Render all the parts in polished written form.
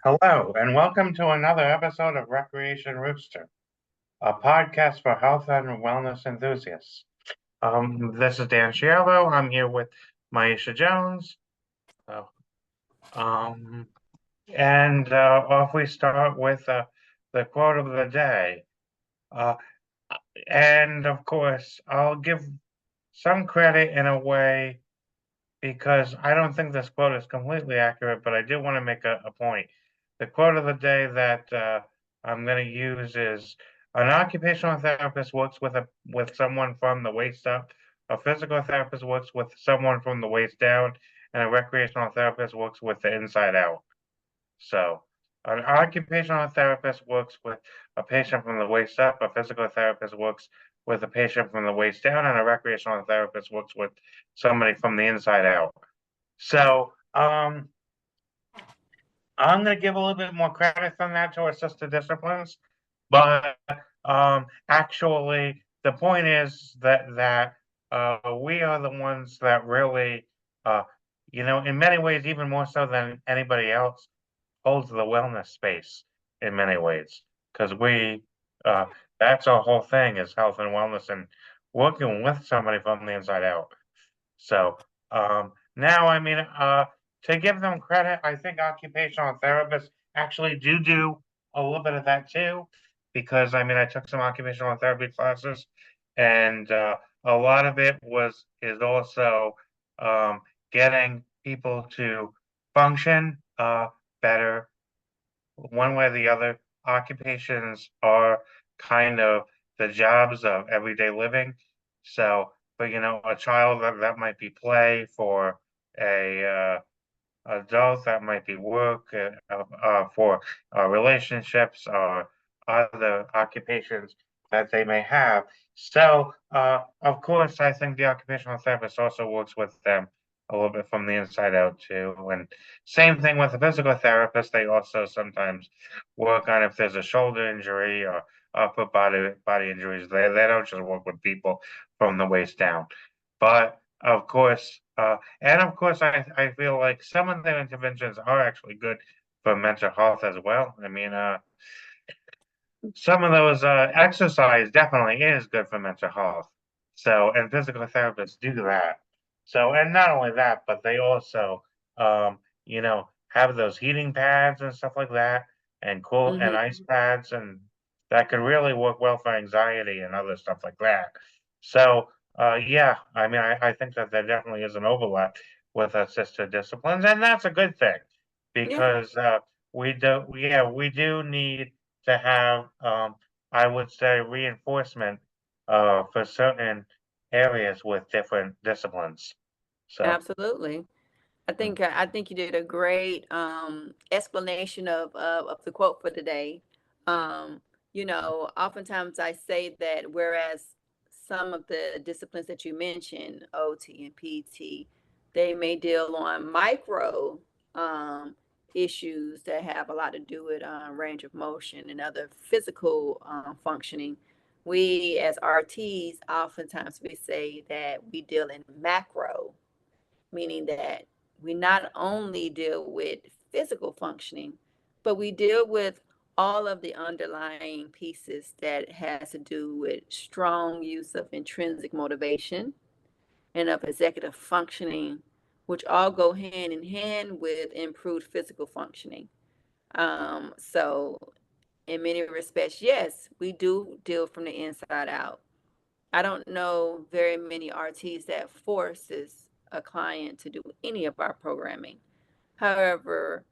Hello, and welcome to another episode of Recreation Rooster, a podcast for health and wellness enthusiasts. This is Dan Chiavo. I'm here with Maisha Jones. So, um, and off we start with the quote of the day. Uh, and of course, I'll give some credit in a way because I don't think this quote is completely accurate, but I do want to make a point. The quote of the day that I'm going to use is an occupational therapist works with someone from the waist up, a physical therapist works with someone from the waist down, and a recreational therapist works with the inside out. So, an occupational therapist works with a patient from the waist up, a physical therapist works with a patient from the waist down, and a recreational therapist works with somebody from the inside out. So, I'm going to give a little bit more credit than that to our sister disciplines, but actually, the point is that we are the ones that really, uh, in many ways, even more so than anybody else, holds the wellness space in many ways because uh, that's our whole thing is health and wellness and working with somebody from the inside out. So now, I mean, to give them credit, I think occupational therapists actually do a little bit of that too, because I mean, I took some occupational therapy classes, and a lot of it is also um, getting people to function better one way or the other. Occupations are kind of the jobs of everyday living. So, but a child that might be play for a adult that might be work for relationships or other occupations that they may have. So, of course, I think the occupational therapist also works with them a little bit from the inside out too. And same thing with the physical therapist. They also sometimes work on if there's a shoulder injury or upper body injuries. They don't just work with people from the waist down. But of course, and of course, I feel like some of their interventions are actually good for mental health as well. I mean, some of those exercise definitely is good for mental health. So, and physical therapists do that. So, and not only that, but they also, have those heating pads and stuff like that, and cool and Hmm. ice pads, and that could really work well for anxiety and other stuff like that. So, yeah, I mean, I think that there definitely is an overlap with our sister disciplines, and that's a good thing Yeah, because we do need to have, I would say, reinforcement for certain areas with different disciplines. So, absolutely. I mm, think I think you did a great explanation of the quote for today. Um, oftentimes I say that whereas some of the disciplines that you mentioned, OT and PT, they may deal on micro um, issues that have a lot to do with range of motion and other physical functioning. We as RTs, oftentimes we say that we deal in macro, meaning that we not only deal with physical functioning, but we deal with all of the underlying pieces that has to do with strong use of intrinsic motivation and of executive functioning, which all go hand in hand with improved physical functioning. So in many respects, yes, we do deal from the inside out. I don't know very many RTs that forces a client to do any of our programming. However,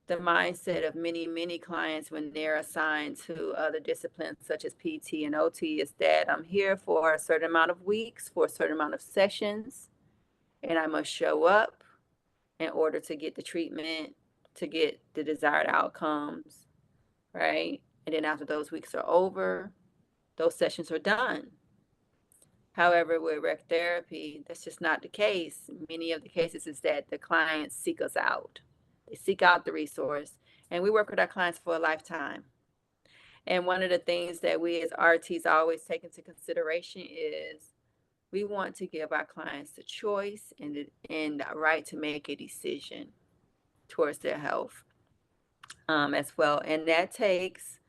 the mindset of many clients when they're assigned to other disciplines such as PT and OT is that I'm here for a certain amount of weeks, for a certain amount of sessions, and I must show up in order to get the treatment, to get the desired outcomes, right? And then after those weeks are over, those sessions are done. However, with rec therapy, that's just not the case. Many of the cases is that the clients seek us out. They seek out the resource, and we work with our clients for a lifetime. And one of the things that we as RTs always take into consideration is we want to give our clients the choice and the right to make a decision towards their health. as well. And that takes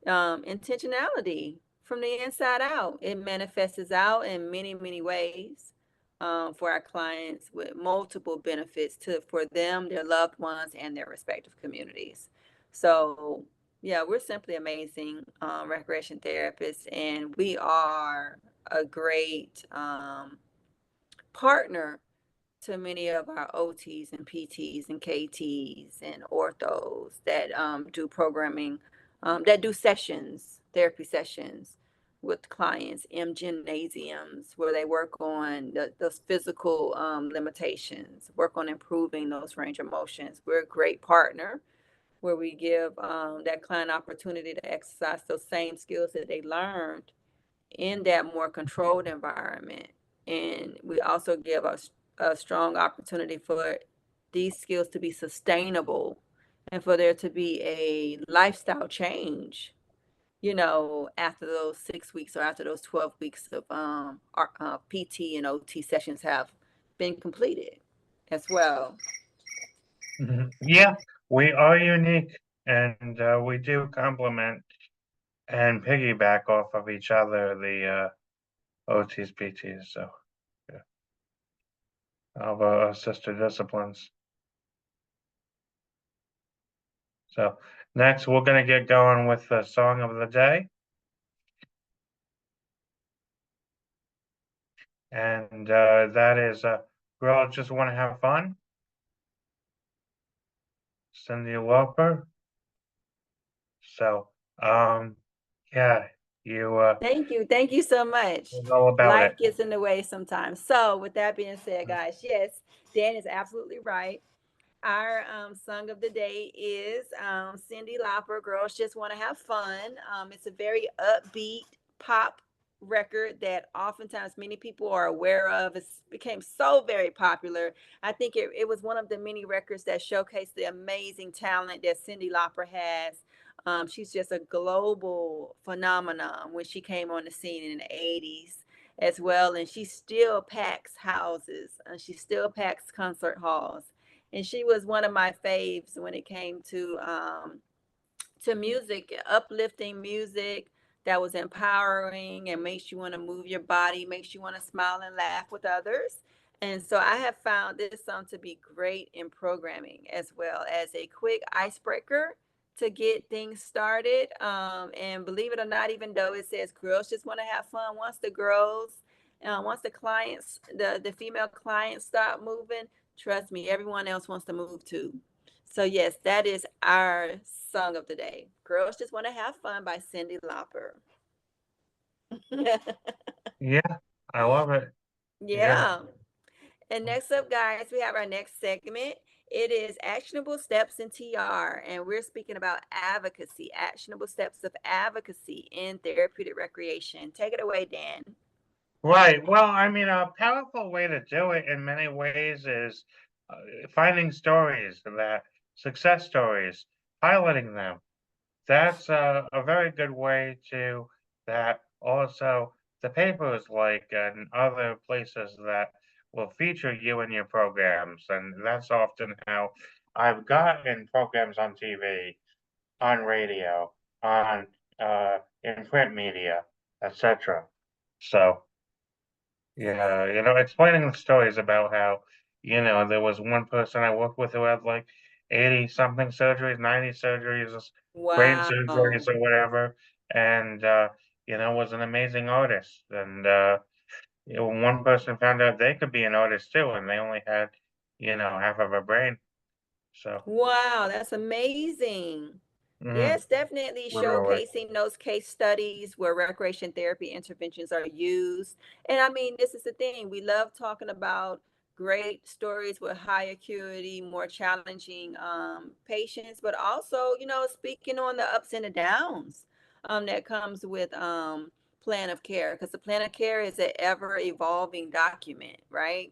intentionality from the inside out. It manifests out in many, many ways for our clients with multiple benefits to for them, their loved ones, and their respective communities. So, yeah, we're simply amazing recreation therapists, and we are a great partner to many of our OTs and PTs and KTs and orthos that do programming, that do sessions, therapy sessions with clients in gymnasiums where they work on those physical limitations, work on improving those range of motions. We're a great partner where we give that client opportunity to exercise those same skills that they learned in that more controlled environment. And we also give us a strong opportunity for these skills to be sustainable and for there to be a lifestyle change, after those 6 weeks or after those 12 weeks of PT and OT sessions have been completed as well. Yeah, we are unique, and we do complement and piggyback off of each other, the OTs, PTs. So, yeah, of our sister disciplines. So, next, we're going to get going with the song of the day. And that is Girls Just Want to Have Fun, Cyndi Lauper. So, yeah, you Thank you so much. know about Life it. gets in the way sometimes. So, with that being said, guys, yes, Dan is absolutely right. Our song of the day is Cyndi Lauper, Girls Just Want to Have Fun. It's a very upbeat pop record that oftentimes many people are aware of. It became so very popular. I think it was one of the many records that showcased the amazing talent that Cyndi Lauper has. She's just a global phenomenon when she came on the scene in the 80s as well. And she still packs houses, and she still packs concert halls, and she was one of my faves when it came to music, uplifting music that was empowering and makes you want to move your body, makes you want to smile and laugh with others. And so I have found this song to be great in programming as well as a quick icebreaker to get things started. And believe it or not, even though it says girls just want to have fun, once the clients, the female clients start moving, trust me, everyone else wants to move too. So yes, that is our song of the day. Girls Just Want to Have Fun by Cyndi Lauper. Yeah, I love it. Yeah. Yeah. And next up, guys, we have our next segment. It is actionable steps in TR, and we're speaking about advocacy, actionable steps of advocacy in therapeutic recreation. Take it away, Dan. Right. Well, I mean, a powerful way to do it in many ways is finding stories that success stories, highlighting them. That's a very good way to that. Also, the papers like and other places that will feature you in your programs, and that's often how I've gotten programs on TV, on radio, on in print media, etc. So yeah, explaining the stories about how there was one person I worked with who had like 80 something surgeries, 90 surgeries, brain surgeries Wow. or whatever, and was an amazing artist. And one person found out they could be an artist too, and they only had half of a brain. So Wow, that's amazing. mhm, Yes, definitely literally. showcasing those case studies where recreation therapy interventions are used. And I mean, this is the thing. We love talking about great stories with high acuity, more challenging patients, but also, speaking on the ups and the downs that comes with plan of care, because the plan of care is an ever evolving document, right?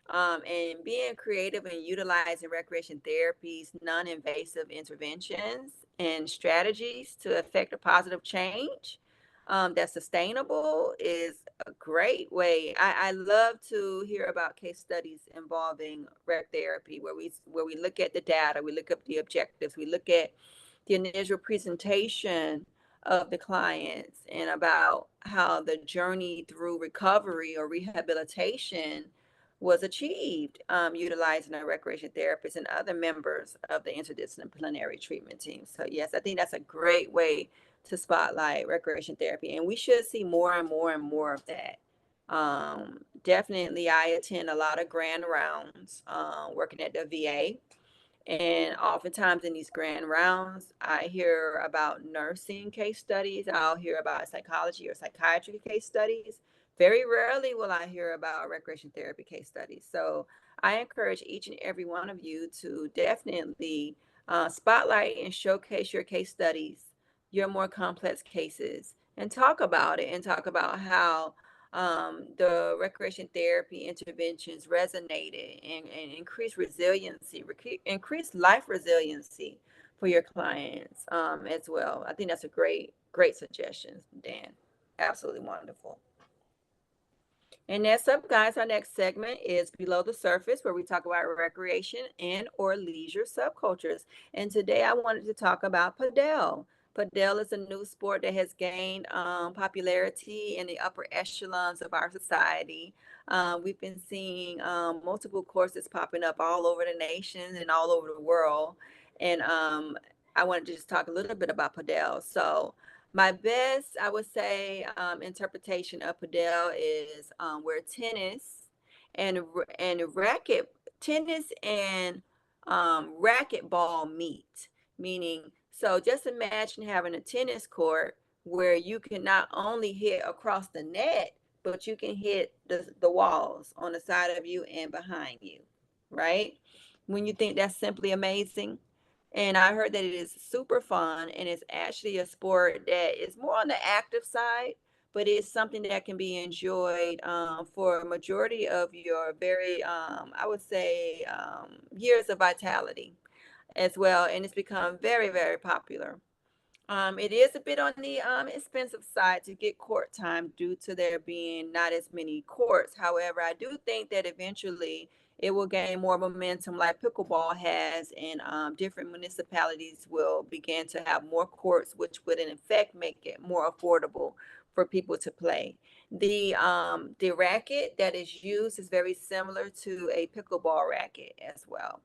And being creative and utilizing recreation therapies, non-invasive interventions and strategies to affect a positive change. that's sustainable is a great way. I love to hear about case studies involving rec therapy where we look at the data, we look up the objectives, we look at the initial presentation of the clients and about how the journey through recovery or rehabilitation was achieved, utilizing a recreation therapist and other members of the interdisciplinary treatment team. So yes, I think that's a great way to spotlight recreation therapy, and we should see more and more and more of that. Definitely, I attend a lot of grand rounds, working at the VA. And oftentimes in these grand rounds, I hear about nursing case studies. I'll hear about psychology or psychiatry case studies. Very rarely will I hear about recreation therapy case studies. So I encourage each and every one of you to definitely spotlight and showcase your case studies, your more complex cases, and talk about it and talk about how the recreation therapy interventions resonated and increased resiliency, increased life resiliency for your clients as well. I think that's a great suggestion, Dan. Absolutely wonderful. And next up, guys, our next segment is Below the Surface, where we talk about recreation and or leisure subcultures. And today I wanted to talk about Padel. Padel is a new sport that has gained popularity in the upper echelons of our society. We've been seeing multiple courses popping up all over the nation and all over the world. And I wanted to just talk a little bit about Padel. So my best, I would say, interpretation of Padel is where and racket tennis and racquetball meet. Meaning, so just imagine having a tennis court where you can not only hit across the net, but you can hit the walls on the side of you and behind you, right? When you think that's simply amazing. And I heard that it is super fun and it's actually a sport that is more on the active side, but it's something that can be enjoyed for a majority of your very, I would say, years of vitality as well. And it's become very popular. It is a bit on the expensive side to get court time due to there being not as many courts. However, I do think that eventually it will gain more momentum like pickleball has, and different municipalities will begin to have more courts, which would in effect make it more affordable for people to play. The racket that is used is very similar to a pickleball racket as well.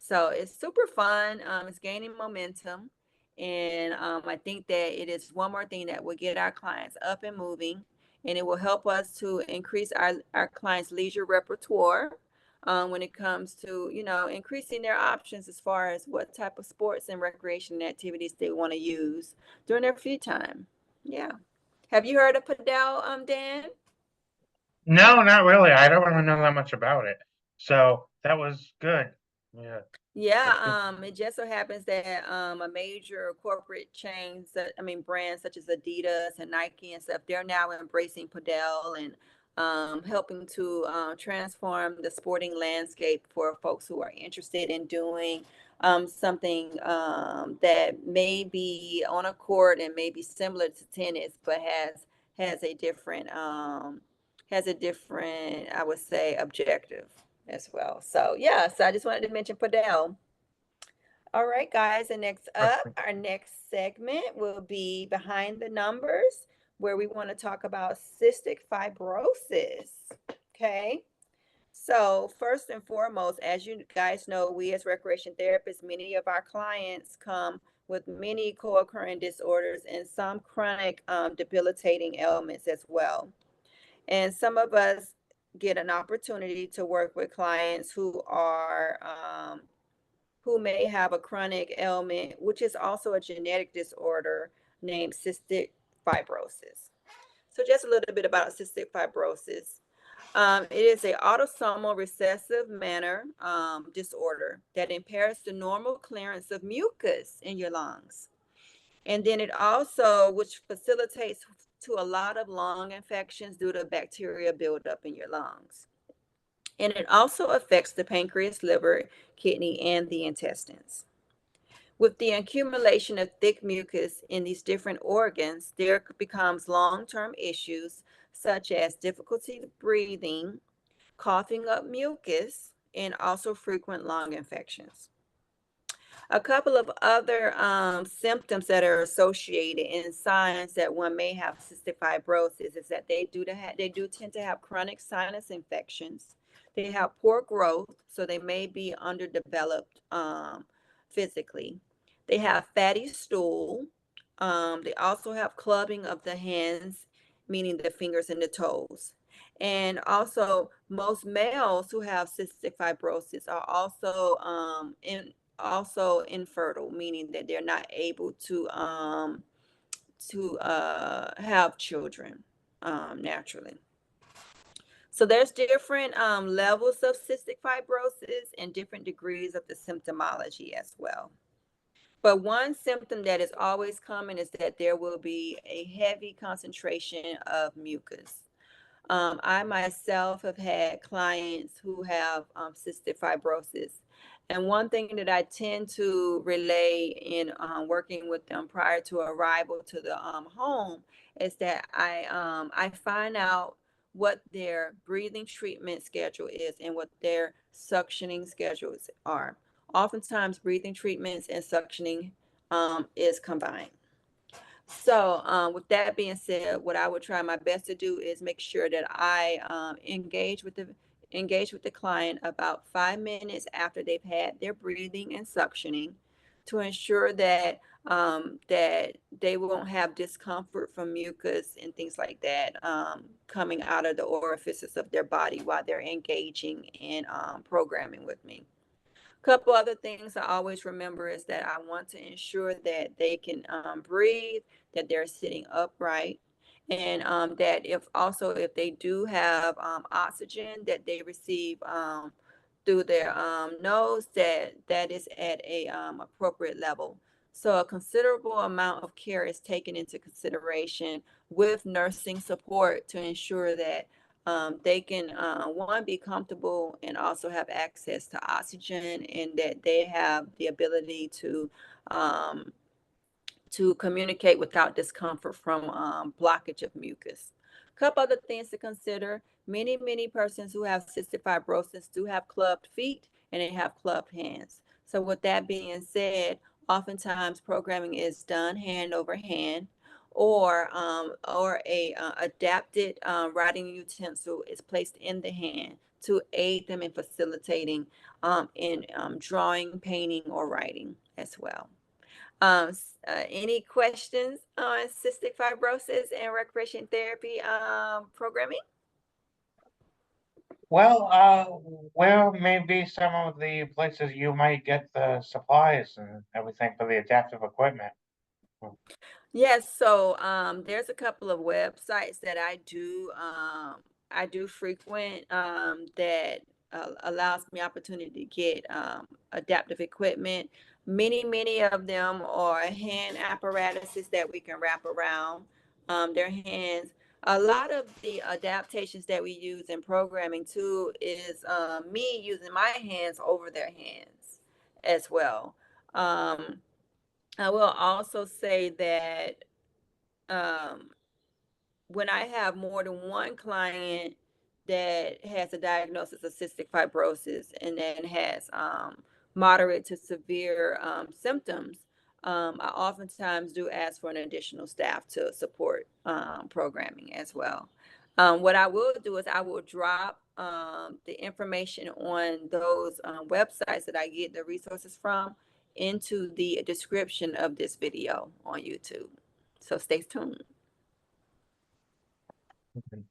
So it's super fun. It's gaining momentum. And I think that it is one more thing that will get our clients up and moving, and it will help us to increase our clients' leisure repertoire when it comes to, increasing their options as far as what type of sports and recreation activities they want to use during their free time. Yeah. Have you heard of Padel, Dan? No, not really. I don't really know that much about it. So that was good. Yeah, that's good. Yeah, it just so happens that a major corporate chains, brands such as Adidas and Nike and stuff, they're now embracing Padel and helping to transform the sporting landscape for folks who are interested in doing something that may be on a court and may be similar to tennis, but has a different I would say, objective as well. So yeah, so I just wanted to mention Padel. All right, guys, and next up, Perfect. our next segment will be Behind the Numbers, where we want to talk about cystic fibrosis. Okay. So first and foremost, as you guys know, we as recreation therapists, many of our clients come with many co-occurring disorders and some chronic debilitating ailments as well. And some of us get an opportunity to work with clients who may have a chronic ailment, which is also a genetic disorder named cystic fibrosis. So just a little bit about cystic fibrosis. It is a autosomal recessive manner disorder that impairs the normal clearance of mucus in your lungs. And then it also, which facilitates to a lot of lung infections due to bacteria buildup in your lungs. And it also affects the pancreas, liver, kidney, and the intestines. With the accumulation of thick mucus in these different organs, there becomes long-term issues such as difficulty breathing, coughing up mucus, and also frequent lung infections. A couple of other symptoms that are associated and signs that one may have cystic fibrosis is that they do tend to have chronic sinus infections. They have poor growth, so they may be underdeveloped physically. They have fatty stool. They also have clubbing of the hands, meaning the fingers and the toes. And also, most males who have cystic fibrosis are also infertile, meaning that they're not able to have children naturally. So there's different levels of cystic fibrosis and different degrees of the symptomology as well. But one symptom that is always common is that there will be a heavy concentration of mucus. I myself have had clients who have cystic fibrosis. And one thing that I tend to relay in working with them prior to arrival to the home is that I find out what their breathing treatment schedule is and what their suctioning schedules are. Oftentimes, breathing treatments and suctioning is combined. So, with that being said, what I would try my best to do is make sure that I engage with the client about 5 minutes after they've had their breathing and suctioning, to ensure that that they won't have discomfort from mucus and things like that coming out of the orifices of their body while they're engaging in programming with me. Couple other things I always remember is that I want to ensure that they can breathe, that they're sitting upright, and that if they do have oxygen that they receive through their nose, that is at a appropriate level. So a considerable amount of care is taken into consideration with nursing support to ensure that they can one, be comfortable and also have access to oxygen, and that they have the ability um, to communicate without discomfort from blockage of mucus. A couple other things to consider. Many persons who have cystic fibrosis do have clubbed feet and they have clubbed hands. So with that being said, oftentimes programming is done hand over hand, or a adapted writing utensil is placed in the hand to aid them in facilitating in drawing, painting, or writing as well. Any questions on cystic fibrosis and recreation therapy programming? Well, where may be some of the places you might get the supplies and everything for the adaptive equipment? Yes, so there's a couple of websites that I do frequent that allows me opportunity to get adaptive equipment. Many of them are hand apparatuses that we can wrap around their hands. A lot of the adaptations that we use in programming too is me using my hands over their hands as well. Um, I will also say that um, when I have more than one client that has a diagnosis of cystic fibrosis and then has moderate to severe symptoms, I oftentimes do ask for an additional staff to support programming as well. What I will do is I will drop the information on those websites that I get the resources from into the description of this video on YouTube. So stay tuned. Mhm.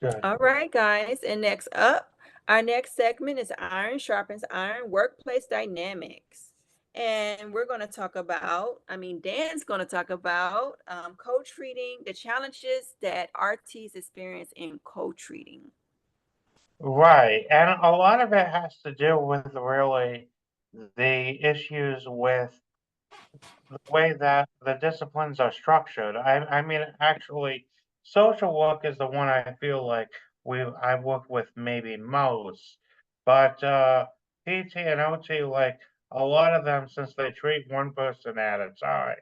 Good. All right, guys. And next up, our next segment is Iron Sharpens Iron Workplace Dynamics. And we're going to talk about, Dan's going to talk about co-treating, the challenges that RTs experience in co-treating. Right, and a lot of it has to do with really the issues with the way that the disciplines are structured. I mean, actually, social work is the one I feel like I've worked with maybe most, but PT and OT, like a lot of them, since they treat one person at a time,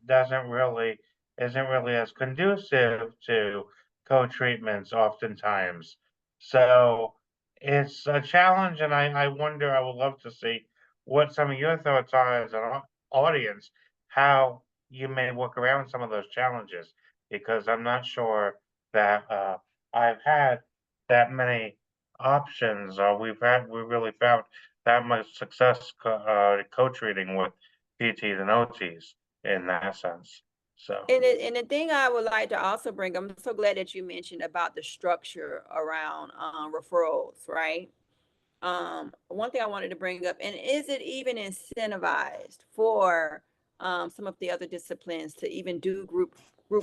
doesn't really isn't really as conducive to co-treatments oftentimes. So it's a challenge, and I wonder, I would love to see what some of your thoughts are as an audience, how you may work around some of those challenges, because I'm not sure that I've had that many options, or we really found that much success co-treating with PTs and OTs in that sense. So And the thing I would like to also bring, I'm so glad that you mentioned about the structure around referrals, right? One thing I wanted to bring up, and is it even incentivized for some of the other disciplines to even do group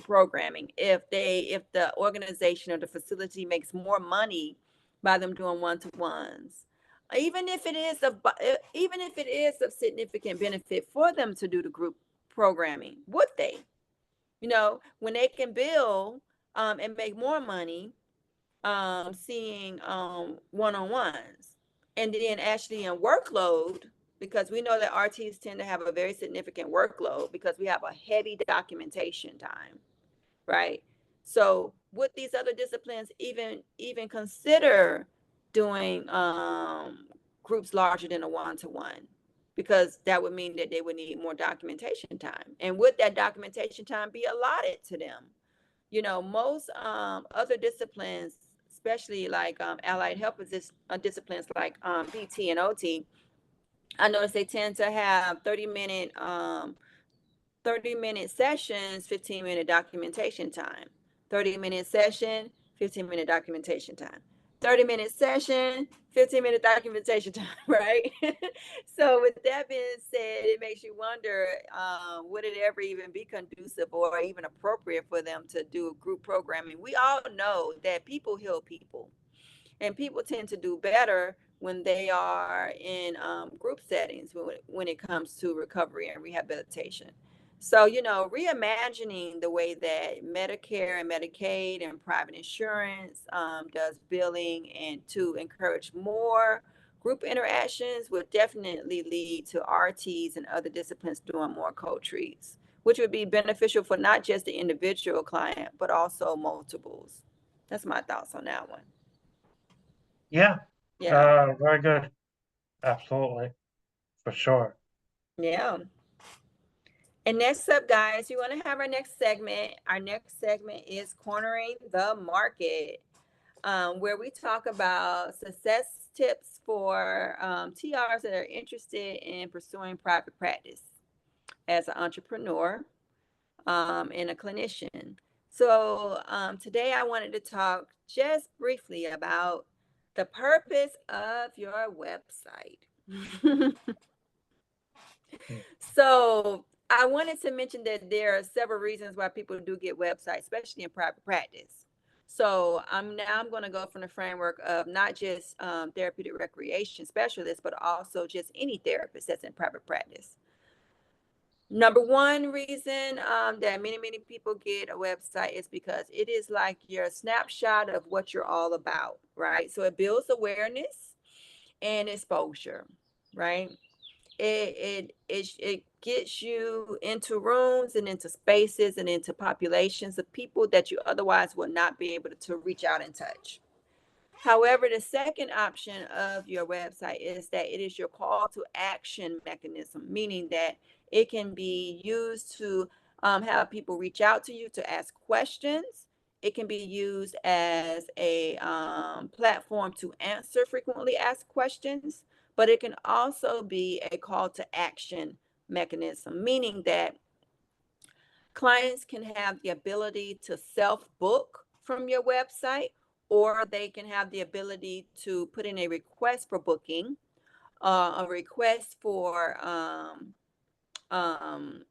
programming if the organization or the facility makes more money by them doing one-to-ones, even if it is of significant benefit for them to do the group programming, would they? When they can bill and make more money seeing one-on-ones, and then actually in workload, because we know that RTs tend to have a very significant workload because we have a heavy documentation time, right? So would these other disciplines even consider doing groups larger than a one-to-one? Because that would mean that they would need more documentation time, and would that documentation time be allotted to them? Most other disciplines, especially like allied health disciplines like PT and OT, I notice they tend to have 30-minute sessions, 15-minute documentation time. 30-minute session, 15-minute documentation time. 30-minute session, 15-minute documentation time, right? So with that being said, it makes you wonder, would it ever even be conducive or even appropriate for them to do group programming? We all know that people heal people, and people tend to do better when they are in group settings when it comes to recovery and rehabilitation. So, reimagining the way that Medicare and Medicaid and private insurance does billing, and to encourage more group interactions would definitely lead to RTs and other disciplines doing more co-treats, which would be beneficial for not just the individual client, but also multiples. That's my thoughts on that one. yeah, Yeah. very good. Absolutely, for sure. Yeah. And next up, guys, we want to have our next segment. Our next segment is Cornering the Market, where we talk about success tips for TRs that are interested in pursuing private practice as an entrepreneur and a clinician. So today I wanted to talk just briefly about the purpose of your website. Mm. So I wanted to mention that there are several reasons why people do get websites, especially in private practice. So I'm going to go from the framework of not just therapeutic recreation specialists, but also just any therapist that's in private practice. Number one reason that many people get a website is because it is like your snapshot of what you're all about, right? So it builds awareness and exposure, right? It gets you into rooms and into spaces and into populations of people that you otherwise would not be able to reach out and touch. However, the second option of your website is that it is your call to action mechanism, meaning that it can be used to have people reach out to you to ask questions. It can be used as a platform to answer frequently asked questions, but it can also be a call to action mechanism, meaning that clients can have the ability to self-book from your website, or they can have the ability to put in a request for booking, a request for um,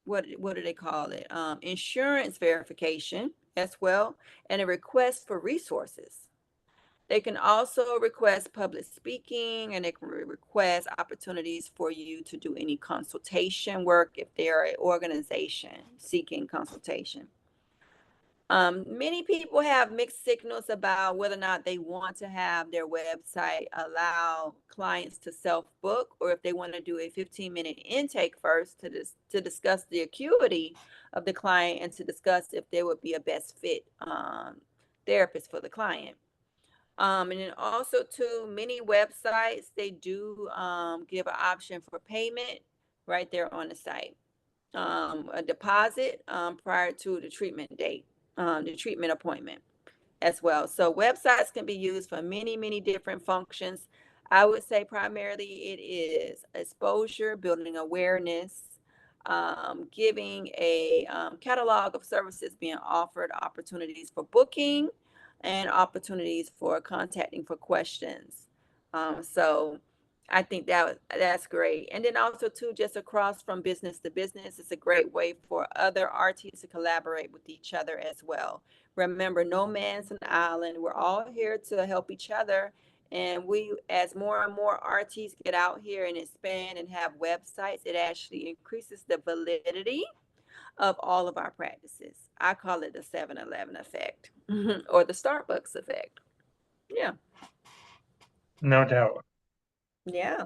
what do they call it? Insurance verification as well, and a request for resources. They can also request public speaking, and they can request opportunities for you to do any consultation work if they're an organization seeking consultation. Many people have mixed signals about whether or not they want to have their website allow clients to self-book, or if they want to do a 15-minute intake first to discuss the acuity of the client and to discuss if there would be a best fit therapist for the client. And then also too, many websites, they do give an option for payment right there on the site. A deposit prior to the treatment date, the treatment appointment as well. So websites can be used for many, many different functions. I would say primarily it is exposure, building awareness, giving a catalog of services being offered, opportunities for booking, and opportunities for contacting for questions. So I think that's great. And then also too, just across from business to business, it's a great way for other artists to collaborate with each other as well. Remember, no man's an island. We're all here to help each other. And we, as more and more artists get out here and expand and have websites, it actually increases the validity of all of our practices. I call it the 7-Eleven effect or the Starbucks effect. Yeah. No doubt. Yeah.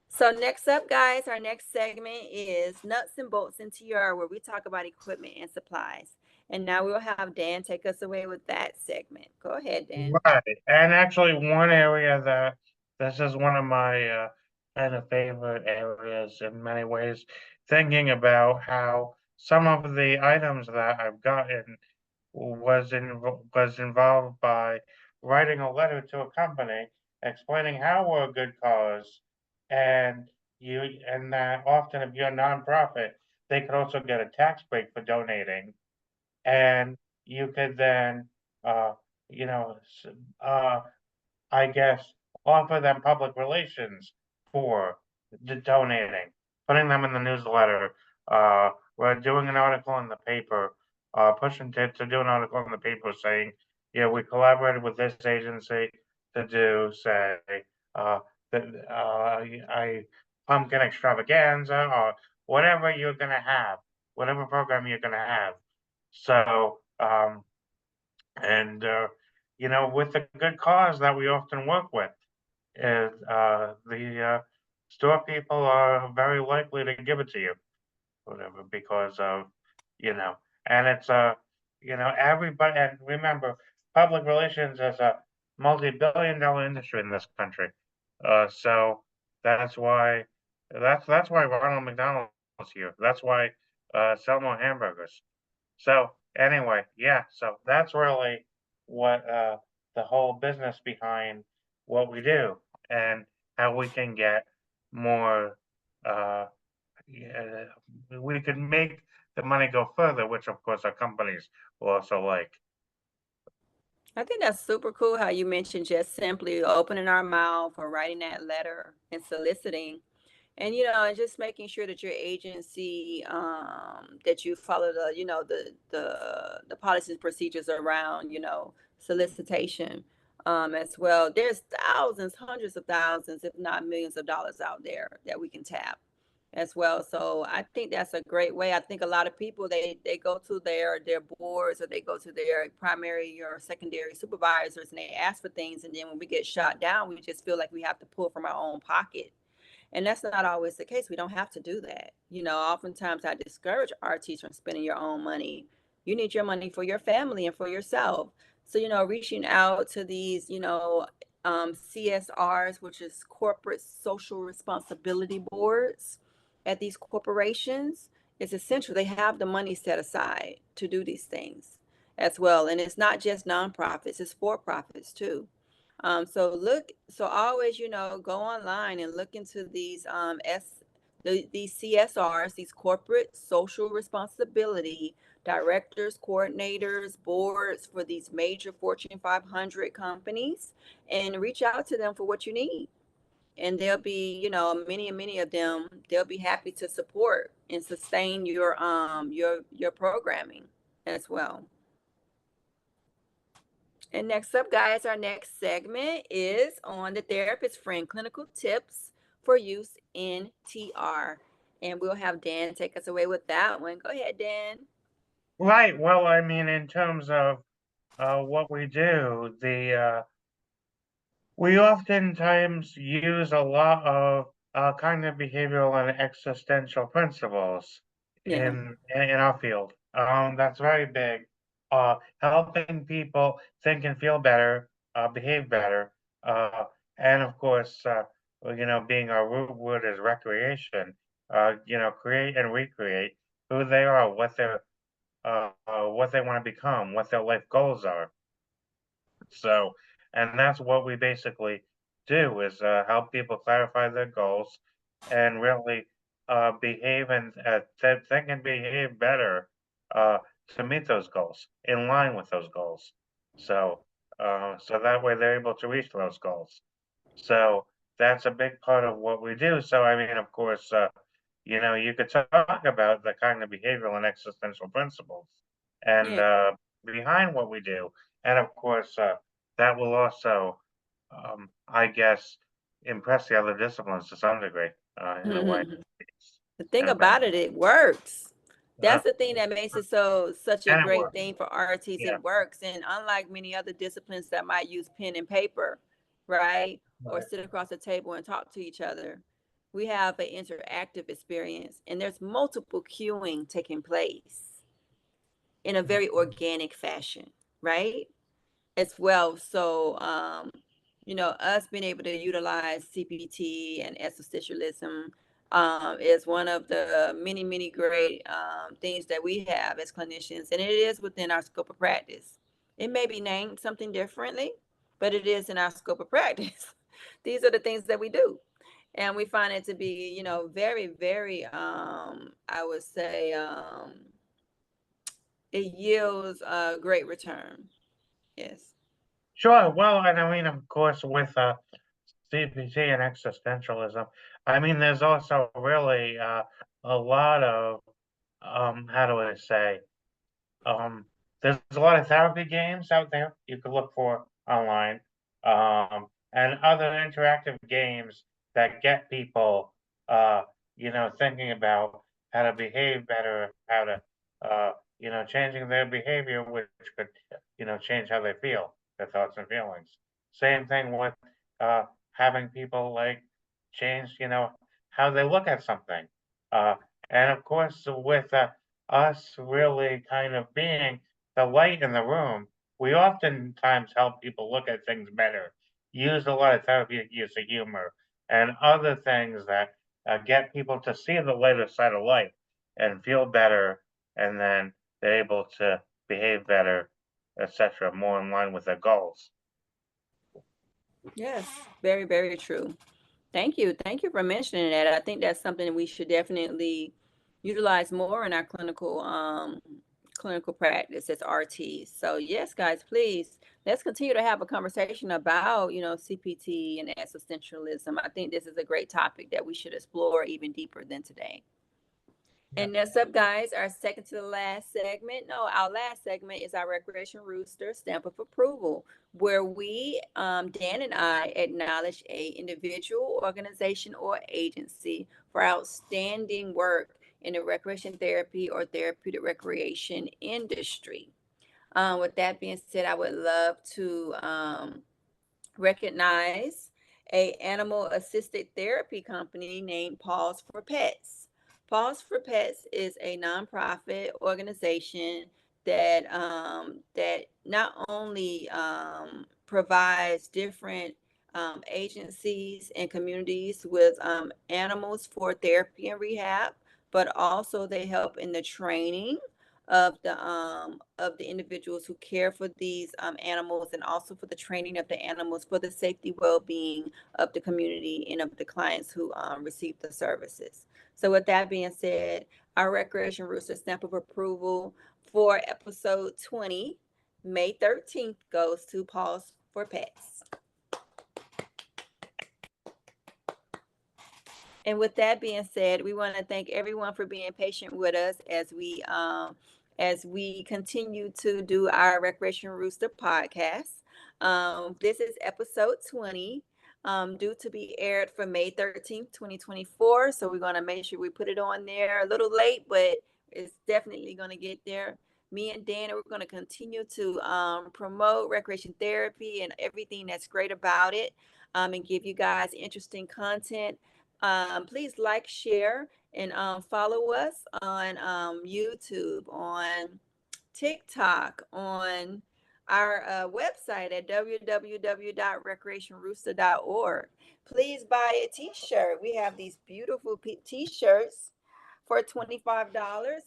So next up, guys, our next segment is nuts and bolts and TR, where we talk about equipment and supplies. And now we'll have Dan take us away with that segment. Go ahead, Dan. Right. And actually, one area that this is one of my kind of favorite areas in many ways, thinking about how some of the items that I've gotten was involved by writing a letter to a company explaining how we're a good cause, and and that often if you're a nonprofit, they could also get a tax break for donating, and you could then uh, you know uh, I guess, offer them public relations for donating, putting them in the newsletter. We're doing an article in the paper, pushing to do an article in the paper saying, yeah, we collaborated with this agency to do, say, uh, the, I pumpkin extravaganza or whatever you're going to have, whatever program you're going to have. So, and with the good cause that we often work with, is the store people are very likely to give it to you, whatever, because of you know, and it's everybody. And remember, public relations is a multi-billion-dollar industry in this country. So that's why that's why Ronald McDonald's here. That's why sell more hamburgers. So anyway, yeah, so that's really what the whole business behind what we do and how we can get more uh yeah, we can make the money go further, which of course our companies will also like. I think that's super cool how you mentioned just simply opening our mouth or writing that letter and soliciting. And and just making sure that your agency, that you follow the policies and procedures around, solicitation, as well. There's thousands, hundreds of thousands, if not millions of dollars out there that we can tap as well. So I think that's a great way. I think a lot of people, they go to their boards, or they go to their primary or secondary supervisors, and they ask for things, and then when we get shot down, we just feel like we have to pull from our own pocket, and that's not always the case. We don't have to do that. Oftentimes I discourage RTs from spending your own money. You need your money for your family and for yourself. So, reaching out to these, CSRs, which is corporate social responsibility boards at these corporations, is essential. They have the money set aside to do these things as well. And it's not just nonprofits, it's for profits too. So always, go online and look into these CSRs, these corporate social responsibility directors, coordinators, boards for these major Fortune 500 companies, and reach out to them for what you need. And they'll be, many of them, they'll be happy to support and sustain your programming as well. And next up, guys, our next segment is on the therapist friend clinical tips for use in TR. And we'll have Dan take us away with that one. Go ahead, Dan. Right. Well, I mean, in terms of what we do, we oftentimes use a lot of cognitive behavioral and existential principles Yeah. in our field. That's very big. Helping people think and feel better, behave better, uh, and of course, well, being our root word is recreation. Create and recreate who they are, what they want to become, what their life goals are. So, and that's what we basically do is help people clarify their goals and really behave and think and behave better uh, to meet those goals, in line with those goals. So, so that way they're able to reach those goals. So that's a big part of what we do. So, I mean, of course, you could talk about the cognitive behavioral and existential principles and Yeah. behind what we do. And of course, that will also, I guess, impress the other disciplines to some degree in a way. The thing And, about it, it works. uh, That's the thing that makes it such a and it great works. thing for RTs. Yeah. It works. And unlike many other disciplines that might use pen and paper, right? Or Right. sit across the table and talk to each other, we have an interactive experience and there's multiple cueing taking place in a very organic fashion, right? As well. So, us being able to utilize CPT and existentialism is one of the many, many great things that we have as clinicians, and it is within our scope of practice. It may be named something differently, but it is in our scope of practice. These are the things that we do. And we find it to be, very, very, I would say, it yields a great return. Yes. Sure. Well, and I mean, of course, with CPT and existentialism, I mean, there's also really a lot of, how do I say, Um, there's a lot of therapy games out there you could look for online, and other interactive games that get people, thinking about how to behave better, how to, changing their behavior, which could, change how they feel, their thoughts and feelings. Same thing with uh, having people like change, how they look at something. Uh, and of course, with us really kind of being the light in the room, we oftentimes help people look at things better, use a lot of therapeutic use of humor and other things that get people to see the lighter side of life and feel better, and then they're able to behave better, etc., more in line with their goals. Yes, very, very true. Thank you. Thank you for mentioning that. I think that's something we should definitely utilize more in our clinical practice as RTs. So yes, guys, please let's continue to have a conversation about, CPT and existentialism. I think this is a great topic that we should explore even deeper than today. Yeah. And next up, guys, our second to the last segment. No, our last segment is our Recreation Rooster stamp of approval, where we, Dan and I, acknowledge a individual, organization, or agency for outstanding work in the recreation therapy or therapeutic recreation industry. With that being said, I would love to recognize a animal assisted therapy company named Paws for Pets. Paws for Pets is a nonprofit organization that not only provides different agencies and communities with animals for therapy and rehab, but also they help in the training of the individuals who care for these animals, and also for the training of the animals for the safety well-being of the community and of the clients who receive the services. So with that being said, our Recreation Rooster stamp of approval for episode 20, May 13th, goes to Paws for Pets. And with that being said, we want to thank everyone for being patient with us as we continue to do our Recreation Rooster podcast. This is episode 20, due to be aired for May 13th, 2024. So we're going to make sure we put it on there a little late, but it's definitely going to get there. me and Dan, we're going to continue to promote recreation therapy and everything that's great about it, and give you guys interesting content. Please like, share, and follow us on YouTube, on TikTok, on our website at www.recreationrooster.org. Please buy a t-shirt. We have these beautiful t-shirts for $25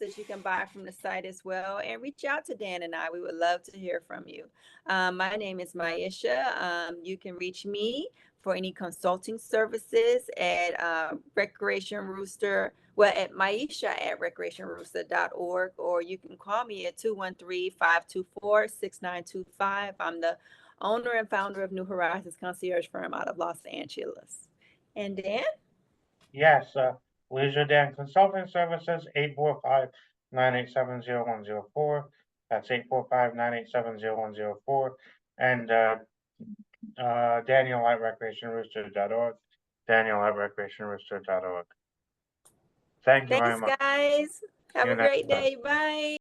that you can buy from the site as well. And reach out to Dan and I. We would love to hear from you. My name is Maisha. You can reach me for any consulting services at Recreation Rooster. Well, at Maisha at recreationrooster.org, or you can call me at 213-524-6925. I'm the owner and founder of New Horizons Concierge Firm out of Los Angeles. And Dan? Yes, Leisure Dan Consulting Services, 845-987-0104. That's 845-987-0104. And Daniel at recreationrooster.org. Daniel at recreationrooster.org. Thank you very Thanks, much. guys. Have See you a next great time. day. Bye.